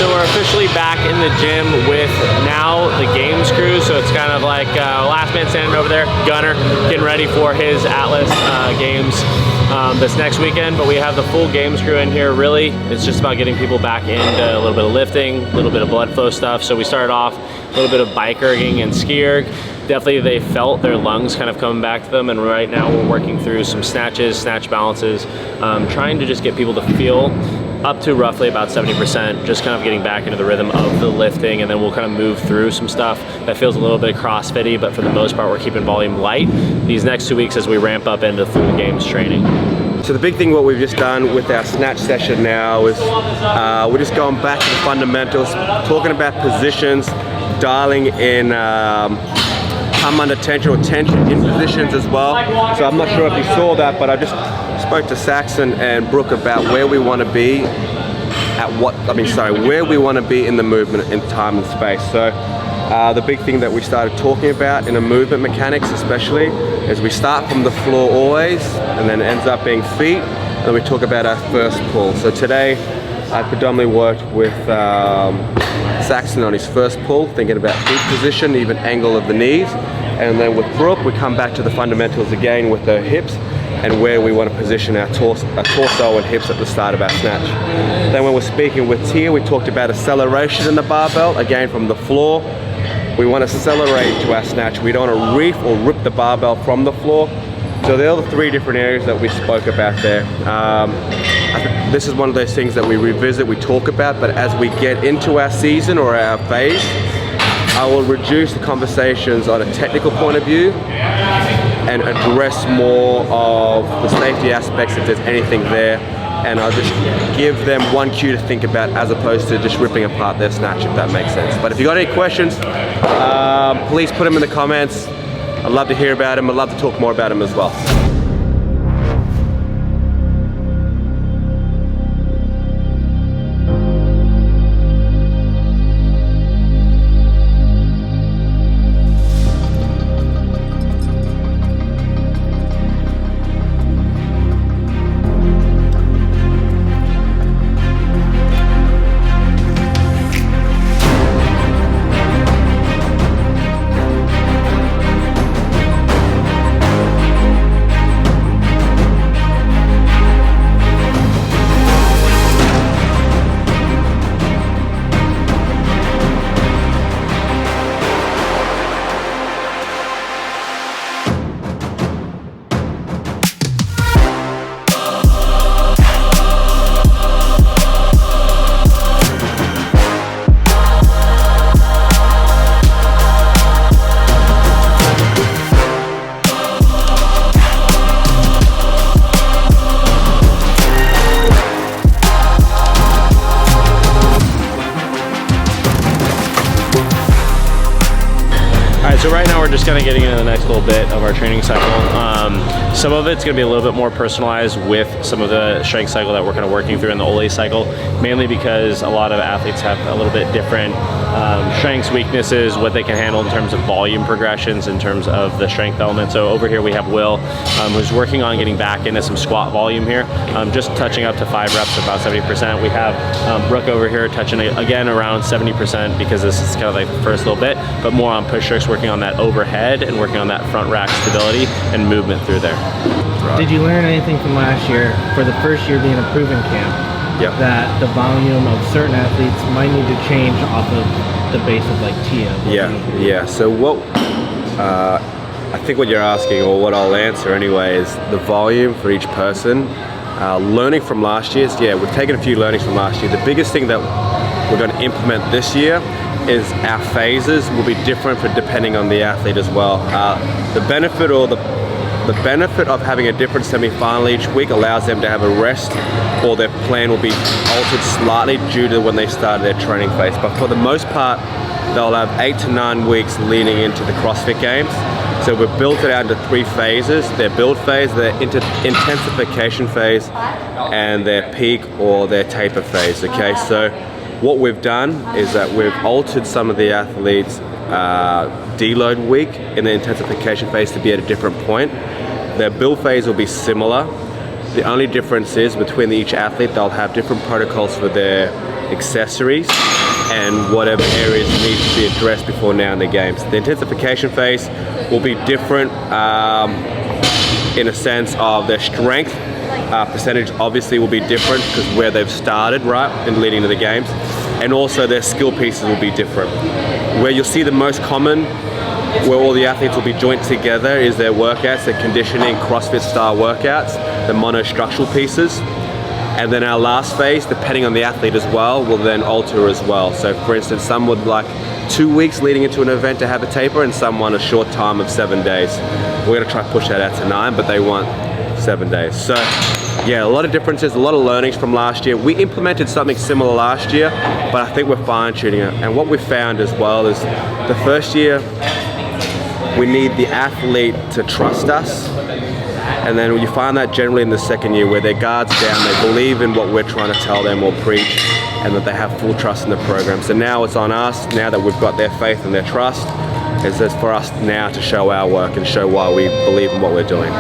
So we're officially back in the gym with now the games crew. So it's kind of like last man standing over there, Gunner, getting ready for his Atlas games this next weekend. But we have the full games crew in here. Really, it's just about getting people back into a little bit of lifting, a little bit of blood flow stuff. So we started off a little bit of bike erging and ski erg. Definitely they felt their lungs kind of coming back to them, and right now we're working through some snatches, snatch balances, trying to just get people to feel up to roughly about 70%, just kind of getting back into the rhythm of the lifting, and then we'll kind of move through some stuff that feels a little bit CrossFit-y, but for the most part we're keeping volume light these next 2 weeks as we ramp up into full games training. So the big thing what we've just done with our snatch session now is we're just going back to the fundamentals, talking about positions, dialing in come under tension or tension in positions as well. So I'm not sure if you saw that, but I just spoke to Saxon and Brooke about where we want to be where we want to be in the movement in time and space. So the big thing that we started talking about in the movement mechanics especially is we start from the floor always, and then it ends up being feet, and then we talk about our first pull. So today I predominantly worked with Saxon on his first pull, thinking about feet position, even angle of the knees. And then with Brooke, we come back to the fundamentals again with the hips and where we want to position our torso and hips at the start of our snatch. Then when we're speaking with Tia, we talked about acceleration in the barbell, again from the floor. We want to accelerate to our snatch. We don't want to reef or rip the barbell from the floor. So there are the three different areas that we spoke about there. This is one of those things that we revisit, we talk about, but as we get into our season or our phase, I will reduce the conversations on a technical point of view and address more of the safety aspects if there's anything there, and I'll just give them one cue to think about as opposed to just ripping apart their snatch, if that makes sense. But if you got any questions, please put them in the comments. I'd love to hear about them. I'd love to talk more about them as well. So right now we're just kind of getting into the next little bit of our training cycle. Some of it's going to be a little bit more personalized with some of the strength cycle that we're kind of working through in the Ole cycle, mainly because a lot of athletes have a little bit different strengths, weaknesses, what they can handle in terms of volume progressions, in terms of the strength element. So over here we have Will, who's working on getting back into some squat volume here, just touching up to 5 reps, about 70%. We have Brooke over here touching again around 70% because this is kind of like the first little bit, but more on push tricks, working on that overhead and working on that front rack stability and movement through there. Did you learn anything from last year, for the first year being a proven camp, that the volume of certain athletes might need to change off of the base of like Tia? Yeah. So what I think what you're asking, or what I'll answer anyway, is the volume for each person. Learning from last year's, we've taken a few learnings from last year. The biggest thing that we're going to implement this year is our phases will be different for depending on the athlete as well. The benefit of having a different semi-final each week allows them to have a rest, or their plan will be altered slightly due to when they started their training phase. But for the most part, they'll have 8 to 9 weeks leading into the CrossFit Games. So we've built it out into 3 phases: their build phase, their intensification phase, and their peak or their taper phase. Okay, so what we've done is that we've altered some of the athletes' deload week in the intensification phase to be at a different point. Their build phase will be similar. The only difference is between each athlete, they'll have different protocols for their accessories, and whatever areas need to be addressed before now in the games. The intensification phase will be different in a sense of their strength percentage obviously will be different because where they've started, right, in leading to the games, and also their skill pieces will be different. Where you'll see the most common, where all the athletes will be joined together, is their workouts, their conditioning, CrossFit style workouts, the monostructural pieces. And then our last phase, depending on the athlete as well, will then alter as well. So for instance, some would like 2 weeks leading into an event to have a taper, and some want a short time of 7 days. We're gonna try to push that out to 9, but they want 7 days. So yeah, a lot of differences, a lot of learnings from last year. We implemented something similar last year, but I think we're fine tuning it. And what we found as well is the first year, we need the athlete to trust us. And then you find that generally in the second year where their guard's down, they believe in what we're trying to tell them or preach, and that they have full trust in the program. So now it's on us, now that we've got their faith and their trust, it's for us now to show our work and show why we believe in what we're doing.